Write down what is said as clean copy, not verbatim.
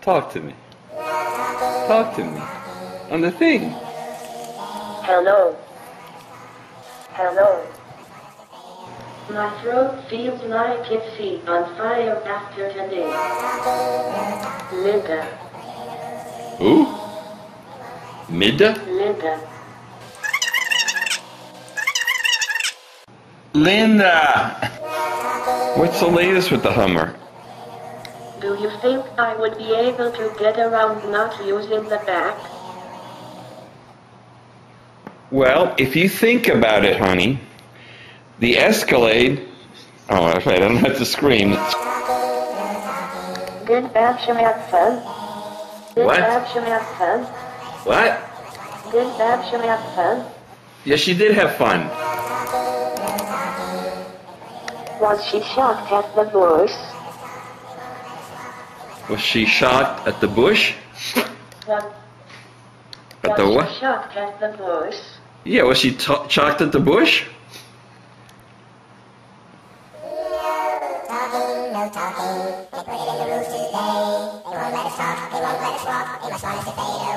Talk to me. Talk to me. On the thing. Hello. Hello. My throat feels like it's on fire after today. Linda. Who? Midda? Linda. Linda! What's the latest with the Hummer? Do you think I would be able to get around not using the back? Well, if you think about it, honey, the Escalade... Oh, that's right, I don't have to scream. Did Babsham have fun? What? Babsham have fun? What? Did Babsham have fun? Yes, she did have fun. Was she shocked at the bush? Was she shocked at the bush? Was At the she what? shocked at the bush? Yeah, was she shocked at the bush? No talking, they put it in the rules today. They won't let us talk, they won't let us walk, they must want us to fade away.